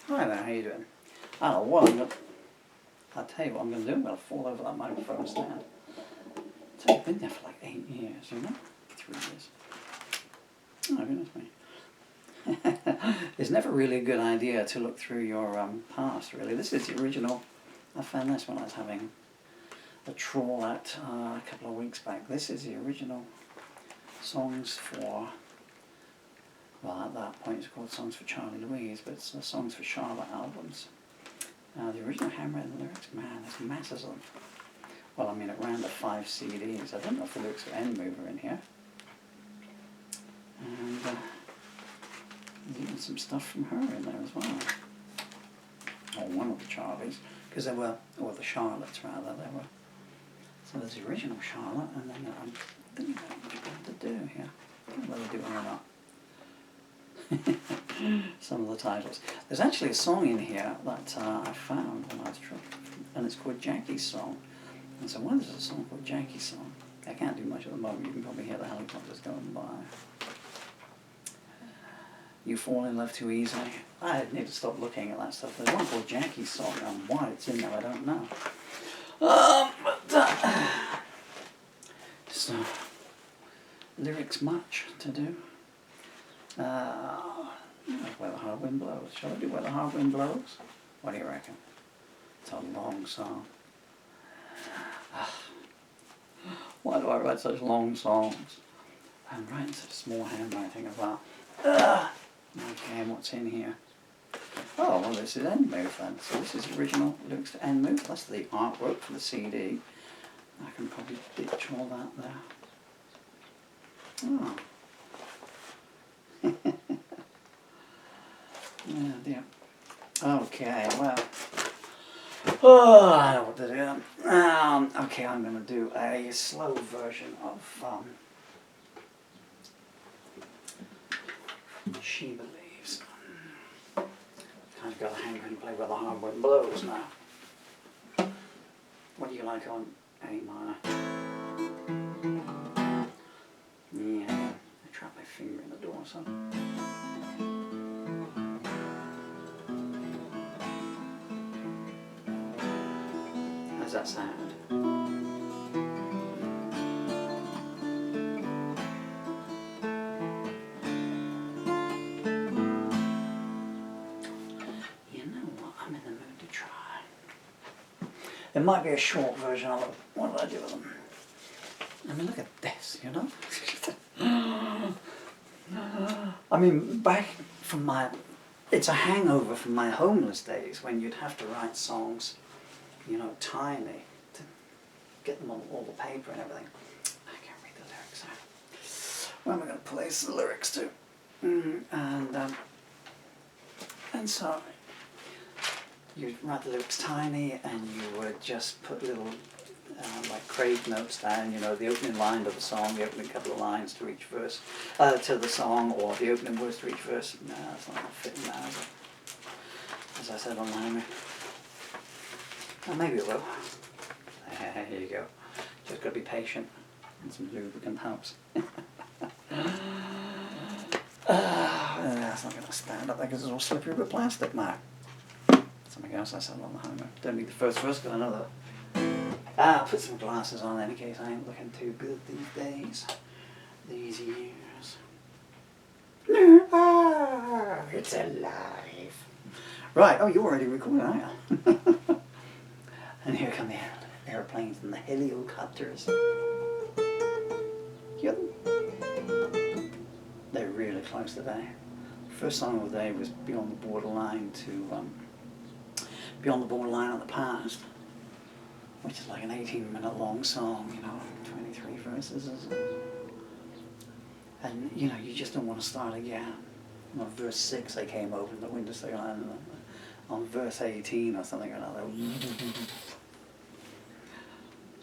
Hi there, how you doing? I don't know what I'm going to... I'll tell you what I'm going to do. I'm going to fall over that microphone stand. So I've been there for like 8 years, you know? 3 years. Oh, goodness me. It's never really a good idea to look through your past, really. This is the original. I found this when I was having a trawl out a couple of weeks back. This is the original songs for... Well, at that point it's called Songs for Charlie Louise, but it's the Songs for Charlotte albums. The original handwritten lyrics, man, there's masses of them. Well, I mean, it ran to 5 CDs. I don't know if the lyrics for End Mover in here. And there's even some stuff from her in there as well. Or one of the Charlies, because there were, or the Charlottes rather, there were. So there's the original Charlotte, and then I'm thinking about what you're going to do here. I don't know whether to do it or not. Some of the titles. There's actually a song in here that I found when I was trying, and it's called Jackie's Song. And so why there's a song called Jackie's Song? I can't do much at the moment. You can probably hear the helicopters going by. You fall in love too easily. I need to stop looking at that stuff. There's one called Jackie's Song, and why it's in there I don't know. So lyrics much to do. Where the Hard Wind Blows. Shall I do Where the Hard Wind Blows? What do you reckon? It's a long song. Why do I write such long songs? I'm writing such small handwriting as well. Okay, and what's in here? Oh, well, this is End Move then. So this is the original lyrics to End Move. That's the artwork for the CD. I can probably ditch all that there. Oh. Yeah, dear. Okay, well. Oh, I know what to do. Okay, I'm going to do a slow version of She Believes. Kind of got to hang and play Where the Hard Wind Blows now. What do you like on A minor? Yeah, I trap my finger in the door, so. How's that sound? You know what? I'm in the mood to try. There might be a short version of it. What did I do with them? I mean, look at this, you know? I mean, back from my... It's a hangover from my homeless days when you'd have to write songs, you know, tiny, to get them on all the paper and everything. I can't read the lyrics out. Where am I going to place the lyrics to? And so you'd write the lyrics tiny, and you would just put little like Craig notes down, you know, the opening line of the song, the opening couple of lines to each verse, to the song, or the opening words to each verse. No, that's not going to fit now, but as I said on the hammer. Well, maybe it will. Here you go. Just got to be patient, and some lubricant helps. That's not going to stand up there because it's all slippery with plastic now. Something else I said on the hammer. Don't need the first verse, because I know that. I'll put some glasses on in case I ain't looking too good these days. These years. It's alive. Right, oh, you're already recording, aren't you? And here come the airplanes and the helicopters. Hear them? They're really close today. First song of the day was Beyond the Borderline to Beyond the Borderline of the Past, which is like an 18-minute long song, you know, 23 verses. And, you know, you just don't want to start again. On verse 6, they came over in the windowsill, and on verse 18 or something or another,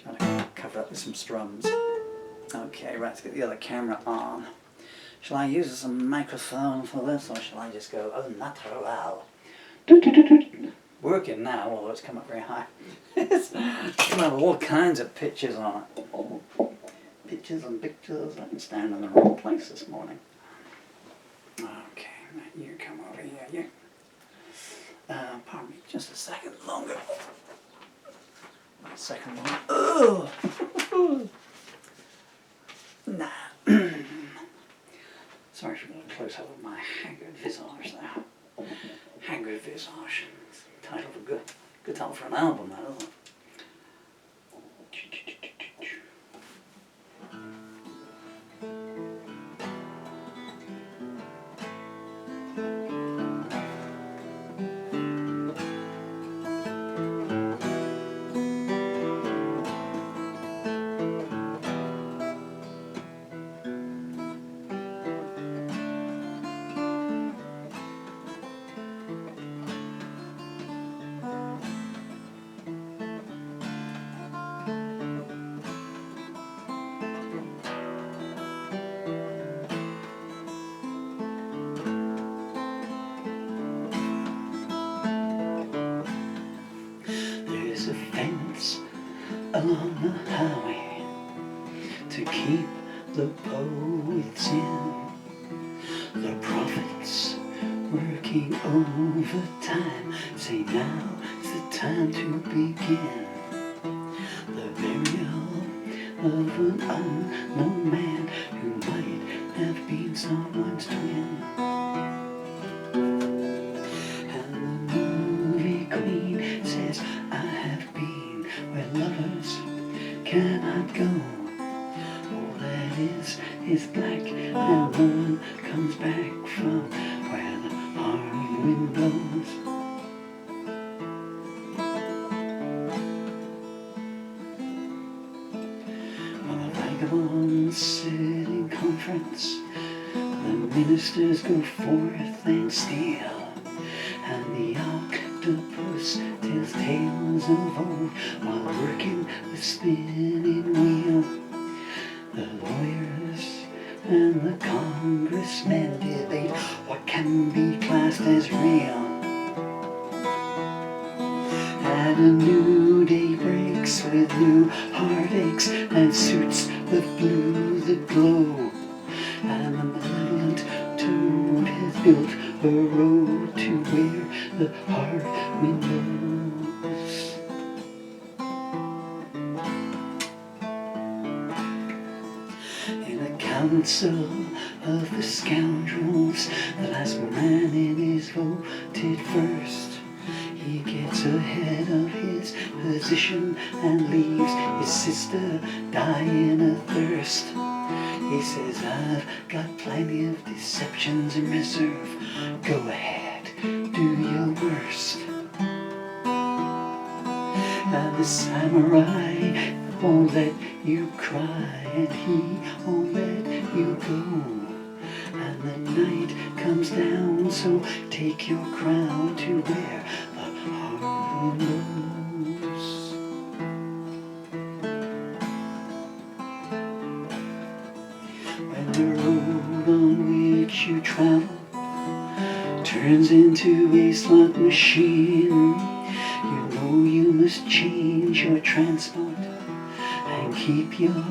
trying to cover up with some strums. Okay, right, let's get the other camera on. Shall I use a microphone for this, or shall I just go au natural? Working now, although it's come up very high. It's going to have all kinds of pictures on it. Pictures and pictures. I can stand in the wrong place this morning. Okay, you come over here, you. Pardon me, just a second longer. A second longer. Oh! Nah. Sorry for a close up of my haggard visage there. Haggard visage. It's the title of a good title for an album, that isn't it? There's a fence along the highway to keep the poets in. The prophets working overtime say now is the time to begin. The burial of an unknown man who might have been someone's twin. And the movie queen says, I have been where lovers cannot go. All that is black, and no one comes back from where the hard wind blows. When the vagabonds sit in conference, the ministers go forth and steal, and the octopus tells tales of old while working the spinning wheel. The lawyers and the congressmen debate what can be classed as real. And a new day breaks with new heartaches and suits of blue that glow. And the malevolent toad has built a road to where the hard wind blows. In a council of the scoundrels, the last man in is voted first. He gets ahead of his position and leaves his sister dying of thirst. He says, I've got plenty of deceptions in reserve. Go ahead, do your worst. And the samurai won't let you cry, and he won't let you go. And the night comes down, so take your crown to where the hard wind blows. When the road on which you travel turns into a slot machine, you know you must change your transport and keep your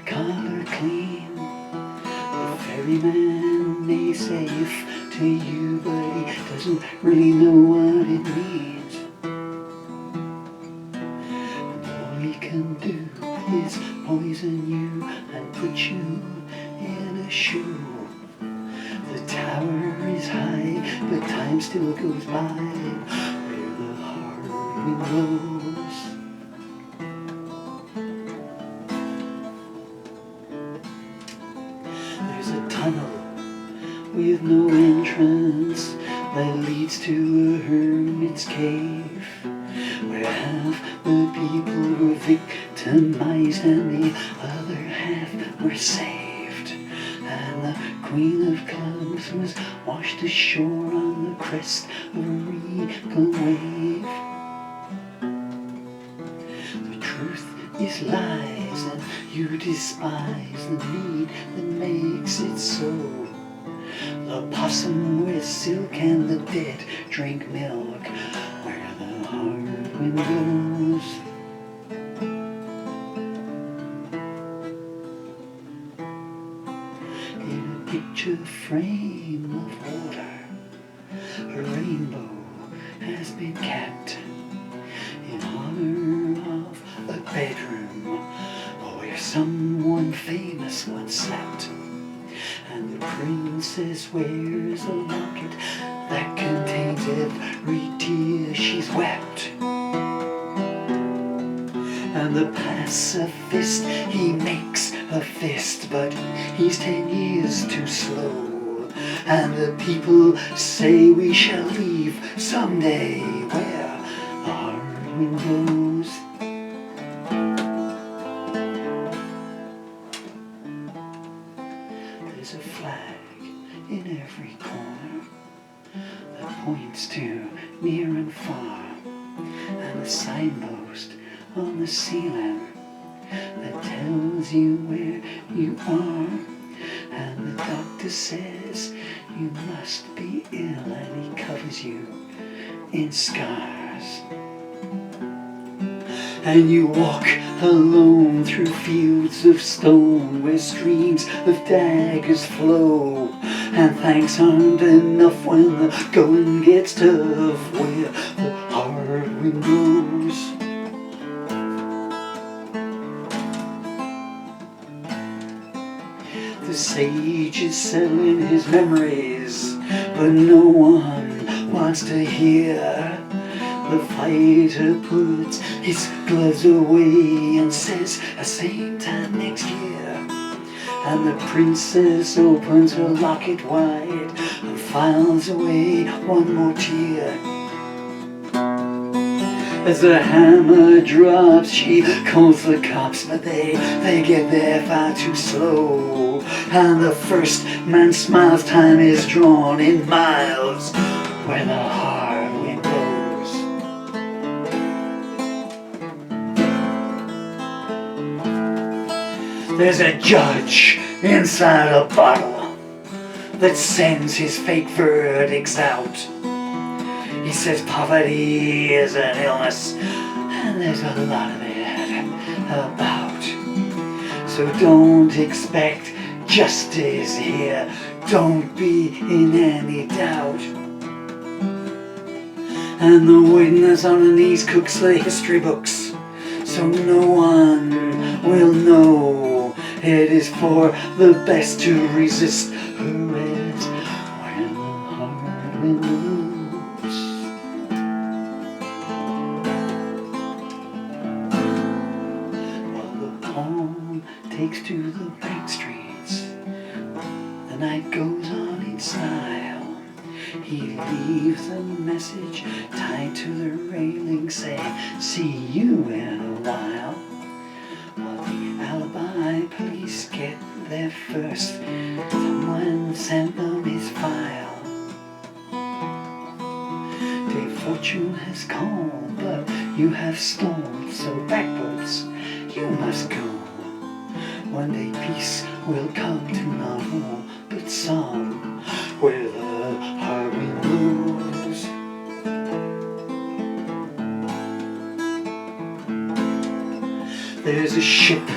collar clean. The ferryman may say if to you, but he doesn't really know what it means. And all he can do is poison you and put you in a shoe. The tower is high, but time still goes by where the hard wind blows. There's a tunnel with no entrance that leads to a hermit's cave, where half the people were victimized and the other half were saved. And the Queen of Clubs was washed ashore on the crest of a regal wave. The truth is lies, and you despise the need that makes it so. The possum wears silk and the dead drink milk where the hard wind blows. In a picture frame of water, a rainbow has been kept in honor of a bedroom where someone famous once slept. And the princess wears a locket that contains every tear she's wept. And the pacifist, he makes a fist, but he's 10 years too slow. And the people say we shall leave someday where the hard wind blows. There's a flag in every corner that points to near and far, and a signpost on the ceiling that tells you where you are. And the doctor says you must be ill, and he covers you in scars. And you walk alone through fields of stone where streams of daggers flow, and thanks aren't enough when the going gets tough, where the hard wind blows. The sage is selling his memories, but no one wants to hear. The fighter puts his gloves away and says, same time next year. And the princess opens her locket wide and files away one more tear. As the hammer drops, she calls the cops, but they get there far too slow. And the first man smiles, time is drawn in miles where the hard wind blows. There's a judge inside a bottle that sends his fake verdicts out. He says poverty is an illness, and there's a lot of it about. So don't expect justice here, don't be in any doubt. And the witness on her knees cooks the history books, so no one will know. It is for the best to resist arrest when the hard wind blows. While the pawn takes to the back streets, the night goes on in style. He leaves a message tied to the railing saying, see you in a while. While the alibi police get there first, someone sent them his file. Dave Fortune has called, but you have stalled, so backwards you must go. One day peace will come to normal, but some where the hard wind blows. There's a ship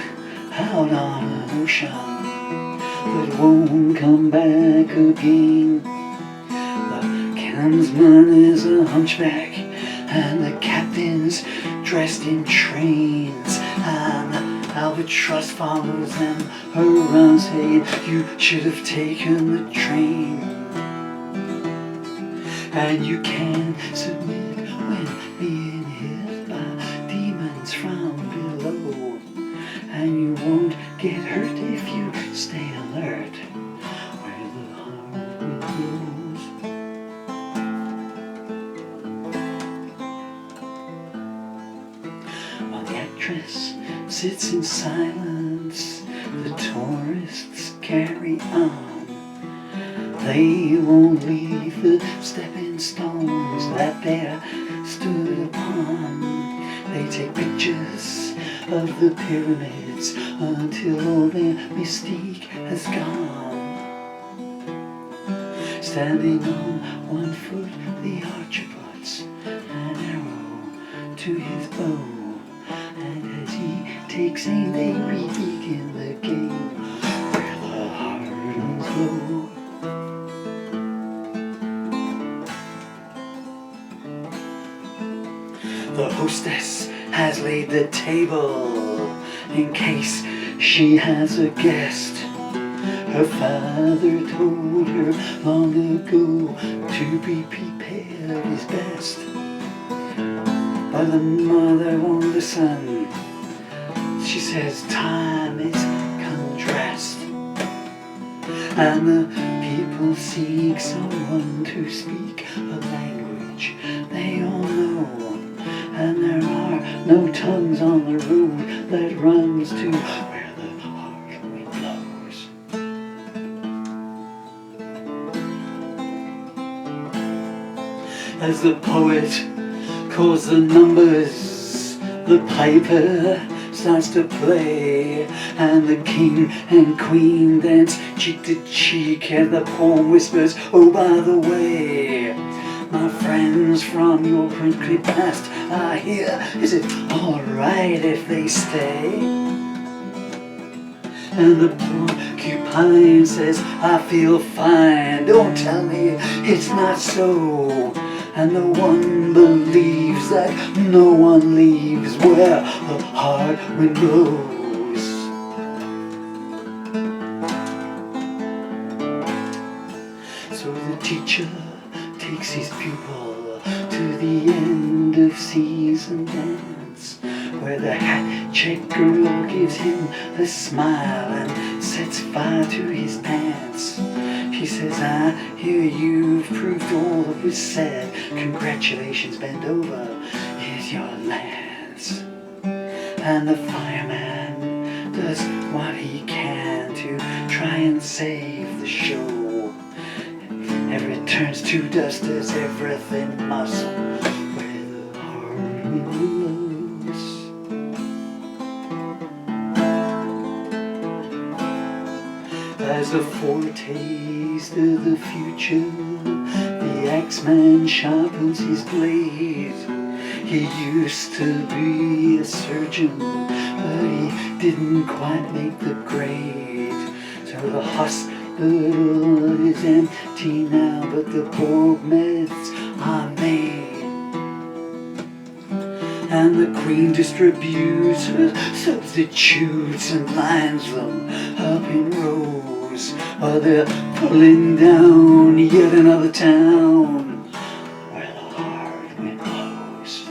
out on an ocean that won't come back again. The helmsman is a hunchback, and the captain's dressed in trains, and the albatross follows them around saying, you should have taken the train. And you can submit when being hit by demons from below, and you won't get hurt if you stay alert where the hard wind blows. While the actress sits in silence, the tourists carry on. They won't leave the stepping stones that they're stood upon. They take pictures of the pyramids until all their mystique has gone. Standing on one foot, the archer puts an arrow to his bow, and as he takes aim, they re-begin the game where the hard winds blow. The hostess has laid the table in case she has a guest. Her father told her long ago to be prepared is best. But the mother won't listen. She says time is come dressed. And the people seek someone to speak a language they all know. And there are no tongues on the road that runs to where the harsh wind blows. As the poet calls the numbers, the piper starts to play, and the king and queen dance cheek to cheek, and the poem whispers, oh by the way, my friends from your country past are here, is it alright if they stay? And the porcupine says, I feel fine, don't tell me it's not so. And no one believes that no one leaves where the hard wind blows. So the teacher takes his pupil to the end of season dance, where the hat-checked girl gives him a smile and sets fire to his pants. She says, I hear you've proved all that was said. Congratulations, bend over, here's your lance. And the fireman does what he can to try and save the show. Everything turns to dust as everything must, where the hard wind blows. As a foretaste of the future, the axeman sharpens his blade. He used to be a surgeon, but he didn't quite make the grade. So the hospital is empty now, but the borg meds are made. And the queen distributes her substitutes and lines them up in rows, while they're pulling down yet another town where the hard wind blows.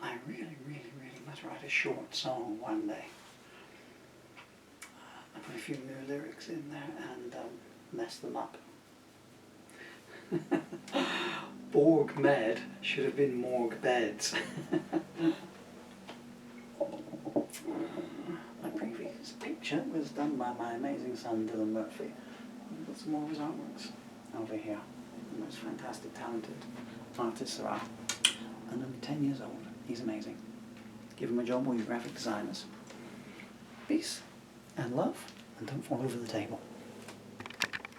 I really must write a short song one day. I put a few new lyrics in there and mess them up. Borg med should have been morgue beds. My previous picture was done by my amazing son Dylan Murphy. I've got some more of his artworks over here. The most fantastic, talented artist there are. And only 10 years old. He's amazing. Give him a job with your graphic designers. Peace and love, and don't fall over the table.